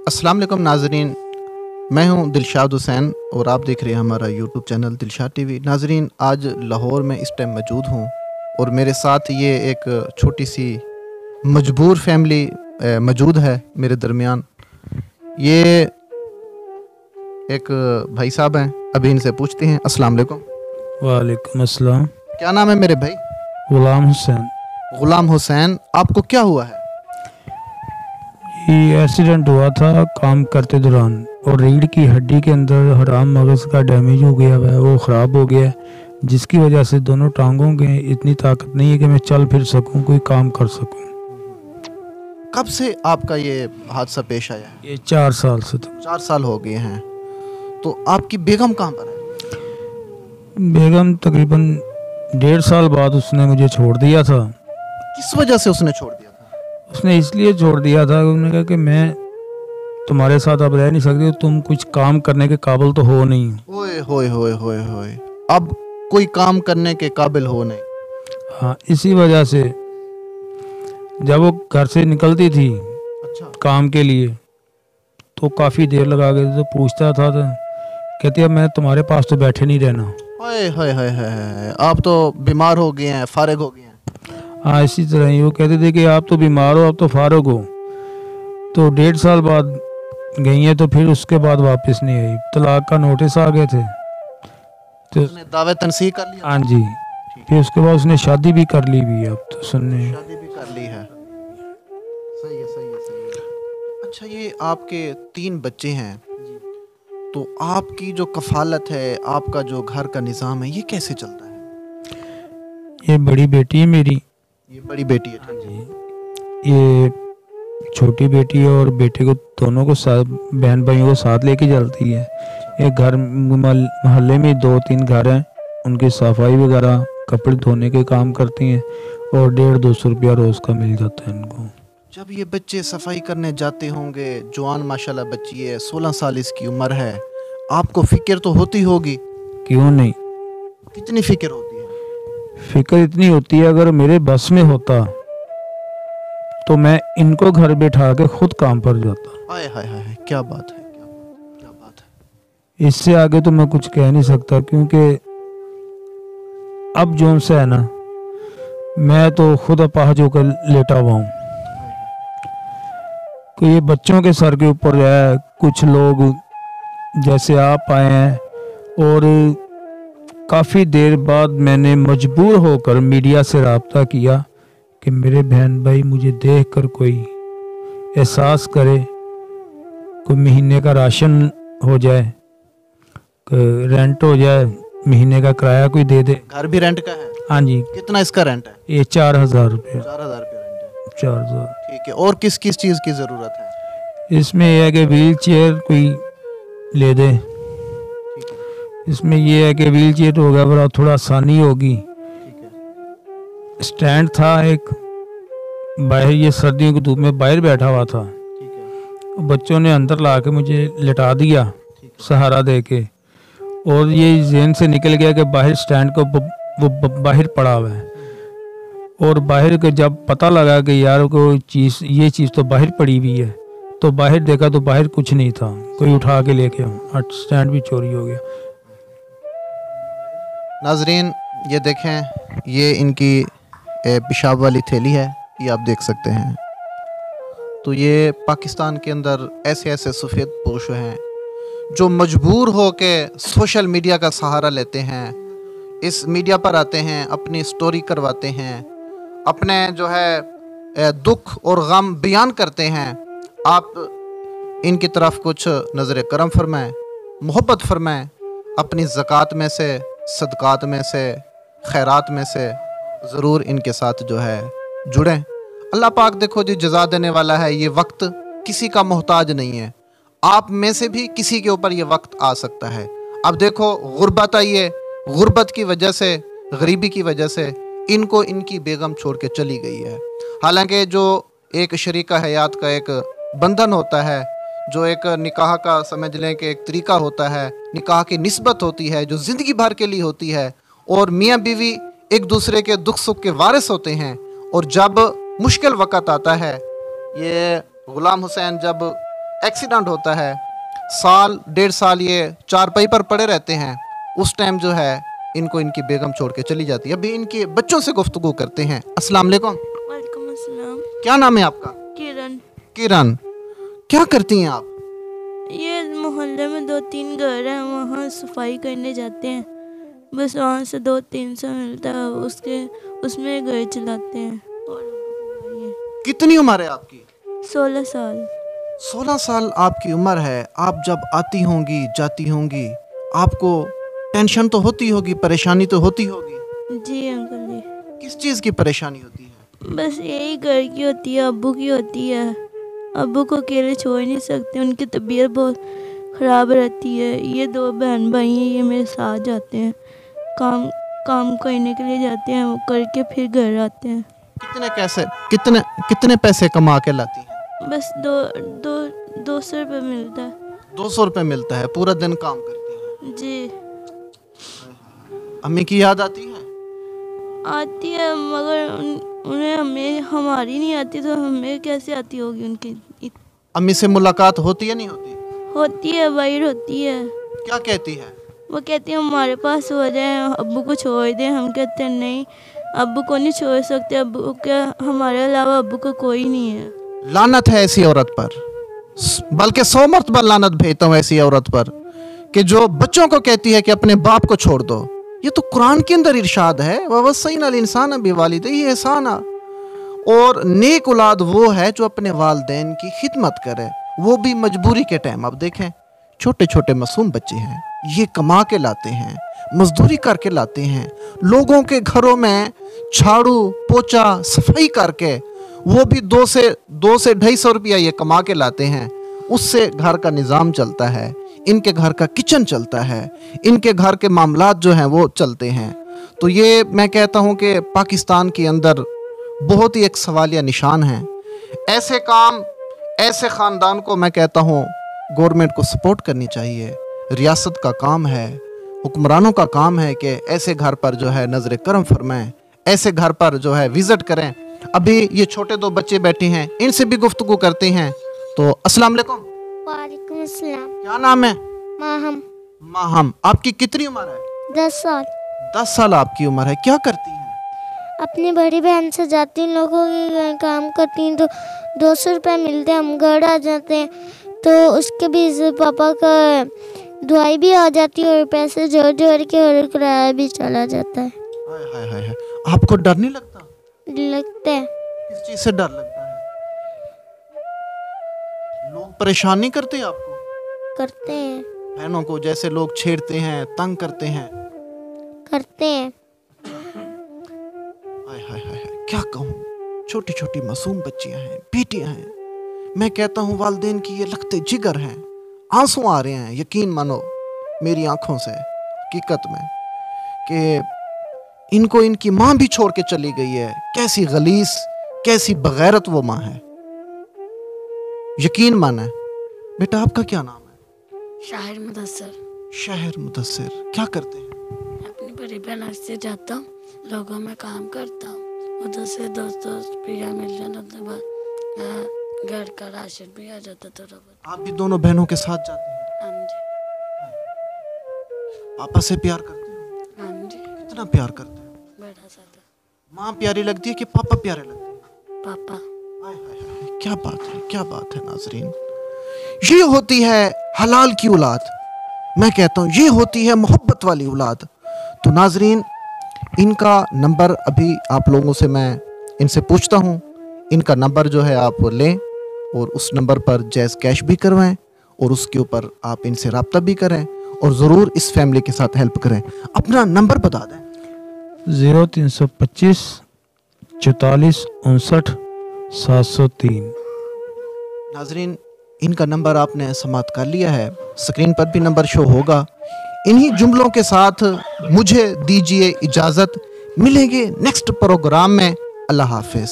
अस्सलाम वालेकुम नाजरीन, मैं हूं दिलशाद हुसैन और आप देख रहे हैं हमारा यूट्यूब चैनल दिलशाद टीवी। नाजरीन, आज लाहौर में इस टाइम मौजूद हूं और मेरे साथ ये एक छोटी सी मजबूर फैमिली मौजूद है मेरे दरमियान। ये एक भाई साहब हैं, अभी इनसे पूछते हैं। अस्सलाम वालेकुम। वालेकुम अस्सलाम। क्या नाम है मेरे भाई? गुलाम हुसैन। गुलाम हुसैन, आपको क्या हुआ है? ये एक्सीडेंट हुआ था काम करते दौरान और रीढ़ की हड्डी के अंदर हराम मगज का डैमेज हो गया है, वो ख़राब हो गया है, जिसकी वजह से दोनों टांगों के इतनी ताकत नहीं है कि मैं चल फिर सकूं, कोई काम कर सकूं। कब से आपका ये हादसा पेश आया है? ये 4 साल से था। 4 साल हो गए हैं। तो आपकी बेगम कहाँ पर है? बेगम तकरीबन 1.5 साल बाद उसने मुझे छोड़ दिया था। किस वजह से उसने छोड़ दिया था? उसने इसलिए छोड़ दिया था, उन्होंने कहा कि मैं तुम्हारे साथ अब रह नहीं सकती, तुम कुछ काम करने के काबिल तो हो नहीं। ओए होए होए होए होए, अब कोई काम करने के काबिल हो नहीं। हाँ, इसी वजह से जब वो घर से निकलती थी अच्छा। काम के लिए तो काफ़ी देर लगा गई, तो पूछता था तो कहती अब मैं तुम्हारे पास तो बैठे नहीं रहना। ओए होए होए होए, आप तो बीमार हो गए हैं, फारिग हो गए हैं। हाँ, इसी तरह ही वो कहते थे कि आप तो बीमार हो, आप तो फारिग हो। तो 1.5 साल बाद गई है, तो फिर उसके बाद वापस नहीं आई। तलाक का नोटिस आ गए थे तो उसने दावे तनसीह कर लिया। हाँ जी, फिर उसके बाद उसने शादी भी कर ली भी है। अब तो सुनने शादी भी कर ली है। सही है, सही है, सही है। अच्छा, ये आपके 3 बच्चे हैं, तो आपकी जो कफालत है, आपका जो घर का निज़ाम है, ये कैसे चलता है? ये बड़ी बेटी है मेरी। ये बड़ी बेटी है। हाँ जी, ये छोटी बेटी और बेटे को दोनों को साथ, बहन भाइयों को साथ लेके चलती है। एक घर मोहल्ले में 2-3 घर हैं, उनकी सफाई वगैरह कपड़े धोने के काम करती हैं और 150-200 रुपया रोज़ का मिल जाता है इनको। जब ये बच्चे सफाई करने जाते होंगे, जवान माशाल्लाह बच्ची है, 16 साल इसकी उम्र है, आपको फिक्र तो होती होगी? क्यों नहीं, कितनी फिक्र होती है? फिक्र इतनी होती है, अगर मेरे बस में होता तो मैं इनको घर बैठा के खुद काम पर जाता। हाय हाय हाय, क्या बात है, क्या बात है। इससे आगे तो मैं कुछ कह नहीं सकता, क्योंकि अब जो से है ना, मैं तो खुद अपाहज होकर लेटा हुआ हूँ कि ये बच्चों के सर के ऊपर है। कुछ लोग जैसे आप आए हैं और काफ़ी देर बाद मैंने मजबूर होकर मीडिया से रब्ता किया कि मेरे बहन भाई मुझे देखकर कोई एहसास करे, कोई महीने का राशन हो जाए, रेंट हो जाए, महीने का किराया कोई दे दे। घर भी रेंट का है? हाँ जी। कितना इसका रेंट है? ये 4,000 रुपये। 4,000 रुपये रेंट है। 4,000। ठीक है। और किस किस चीज़ की ज़रूरत है? इसमें यह है कि व्हील चेयर कोई ले दे। ठीक है, इसमें यह है कि व्हील चेयर हो गया, बड़ा थोड़ा आसानी होगी। ठीक है, स्टैंड था एक बाहर, ये सर्दियों की धूप में बाहर बैठा हुआ था, ठीक है, बच्चों ने अंदर ला के मुझे लिटा दिया सहारा दे के, और ये जेन से निकल गया कि बाहर स्टैंड को वो बाहर पड़ा हुआ है। और बाहर के जब पता लगा कि यार को चीज़, ये चीज़ तो बाहर पड़ी हुई है, तो बाहर देखा तो बाहर कुछ नहीं था, कोई उठा के लेके स्टैंड भी चोरी हो गया। नाजरीन, ये देखें, ये इनकी पेशाब वाली थैली है, ये आप देख सकते हैं। तो ये पाकिस्तान के अंदर ऐसे ऐसे सफ़ेद पोश हैं जो मजबूर हो के सोशल मीडिया का सहारा लेते हैं, इस मीडिया पर आते हैं, अपनी स्टोरी करवाते हैं, अपने जो है दुख और गम बयान करते हैं। आप इनकी तरफ कुछ नज़र करम फरमाएं, मोहब्बत फरमाएं, अपनी ज़कात में से, सदक़ात में से, खैरात में से ज़रूर इनके साथ जो है जुड़ें। अल्लाह पाक देखो जी जज़ा देने वाला है। ये वक्त किसी का मोहताज नहीं है, आप में से भी किसी के ऊपर ये वक्त आ सकता है। अब देखो, गुर्बत आई है, गुर्बत की वजह से, गरीबी की वजह से इनको इनकी बेगम छोड़ के चली गई है। हालांकि जो एक शरीका हयात का एक बंधन होता है, जो एक निकाह का समझ लें कि एक तरीका होता है, निकाह की निस्बत होती है जो ज़िंदगी भर के लिए होती है, और मियाँ बीवी एक दूसरे के दुख सुख के वारिस होते हैं। और जब मुश्किल वक़्त आता है, ये गुलाम हुसैन जब एक्सीडेंट होता है, साल 1.5 साल ये चारपाई पर पड़े रहते हैं। उस टाइम जो है इनको इनकी बेगम छोड़ के चली जाती है। अभी इनके बच्चों से गुफ्तगू करते हैं। अस्सलाम वालेकुम। वालेकुम अस्सलाम। क्या नाम है आपका? किरण। किरण, क्या करती हैं आप? ये मोहल्ले में 2-3 घर हैं, वहाँ सफाई करने जाते हैं। बस वहाँ से 200-300 मिलता है, उसमें घर चलाते हैं। और कितनी उम्र है आपकी? 16 साल। 16 साल आपकी उम्र है। आप जब आती होंगी जाती होंगी, आपको टेंशन तो होती होगी, परेशानी तो होती होगी। जी अंकल जी। किस चीज़ की परेशानी होती है? बस यही घर की होती है, अब्बू की होती है। अब्बू को अकेले छोड़ नहीं सकते, उनकी तबीयत बहुत ख़राब रहती है। ये 2 बहन भाई हैं, ये मेरे साथ जाते हैं, काम करने के लिए जाते हैं, वो करके फिर घर आते हैं। कितने पैसे कमा के लाती हैं? बस 200 रुपये मिलता है। 200 रुपये मिलता है, पूरा दिन काम करती हैं? जी। अम्मी की याद आती है? आती है, मगर उन्हें हमारी नहीं आती, तो हमें कैसे आती होगी उनकी। अम्मी से मुलाकात होती है नहीं होती? होती है, बाहर होती है। क्या कहती है? वो कहती है हमारे पास हो जाए, अब्बू को छोड़ दें। हम कहते हैं नहीं, अब्बू को नहीं छोड़ सकते, अब्बू के हमारे अलावा अब्बू को कोई नहीं है। लानत है ऐसी औरत पर, बल्कि 100 मरतबा लानत भेजता हूँ ऐसी औरत पर कि जो बच्चों को कहती है कि अपने बाप को छोड़ दो। ये तो कुरान के अंदर इरशाद है, ववस्सैनल इंसान बिवालिदैहि एहसाना। और नेक औलाद वो है जो अपने वालिदैन की खिदमत करे, वो भी मजबूरी के टाइम। अब देखें, छोटे छोटे मासूम बच्चे हैं, ये कमा के लाते हैं, मजदूरी करके लाते हैं, लोगों के घरों में झाड़ू पोछा सफाई करके, वो भी 200 से 250 रुपया ये कमा के लाते हैं। उससे घर का निज़ाम चलता है, इनके घर का किचन चलता है, इनके घर के मामलात जो हैं वो चलते हैं। तो ये मैं कहता हूँ कि पाकिस्तान के अंदर बहुत ही एक सवालिया निशान है। ऐसे काम, ऐसे ख़ानदान को मैं कहता हूँ गवर्नमेंट को सपोर्ट करनी चाहिए। रियासत का काम है, हुक्मरानों का काम है कि ऐसे घर पर जो है नज़र करम फरमाएं, ऐसे घर पर जो है विज़िट करें। अभी ये छोटे 2 बच्चे बैठे हैं, इनसे भी गुफ्तगू करते हैं। तो अस्सलाम वालेकुम। वालेकुम अस्सलाम। क्या नाम है? माहम। माहम, आपकी कितनी उम्र है? 10 साल। 10 साल आपकी उम्र है। क्या करती हैं? अपनी बड़ी बहन से जाती हूँ, लोगों के काम करती हूँ, तो 200 रुपये मिलते हैं, हम घर आ जाते हैं, तो उसके भी पापा का दवाई भी आ जाती है और पैसे जोड़ जोड़ के और किराया भी चला जाता है। हाय हाय हाय हाय। आपको डर नहीं लगता? लगता है। किस चीज़ से डर लगता है? लोग परेशान नहीं करते आपको? करते हैं। बहनों को जैसे लोग छेड़ते हैं, तंग करते हैं? करते हैं। हाय हाय हाय, क्या कहूँ, छोटी छोटी मासूम बच्चियां हैं, बेटियां हैं। मैं कहता हूँ वालिदैन की ये लगते जिगर हैं। आंसू आ रहे हैं, यकीन मानो मेरी आंखों से हकीकत में, कि इनको इनकी माँ भी छोड़ के चली गई है। कैसी गलीस, कैसी बगैरत वो माँ है, यकीन माना। बेटा आपका क्या नाम है? शाहिर मुदस्सिर। शाहिर मुदस्सिर, क्या करते हैं? अपनी बड़ी बहन से जाता हूँ, लोगों में काम करता हूँ, उधर से दोस्त रुपया मिल जाने के बाद घर का राशन भी आ जाता थोड़ा बहुत। आप भी दोनों बहनों के साथ जाते हैं? हाँ जी। पापा से प्यार करते हो? हाँ जी। कितना प्यार करते हो? बड़ा सादा। माँ प्यारी लगती है कि पापा प्यारे लगते हैं? पापा। हाय हाय हाय, क्या बात है, क्या बात है नाजरीन। ये होती है हलाल की औलाद। मैं कहता हूँ ये होती है मोहब्बत वाली औलाद। तो नाजरीन, इनका नंबर अभी आप लोगों से मैं इनसे पूछता हूँ, इनका नंबर जो है आप लें और उस नंबर पर जैज़ कैश भी करवाएं और उसके ऊपर आप इनसे रब्ता भी करें और ज़रूर इस फैमिली के साथ हेल्प करें। अपना नंबर बता दें। 0325 44 59 703। नाजरीन, इनका नंबर आपने समात कर लिया है, स्क्रीन पर भी नंबर शो होगा। इन्हीं जुमलों के साथ मुझे दीजिए इजाज़त। मिलेंगे नेक्स्ट प्रोग्राम में। अल्लाह हाफिज़।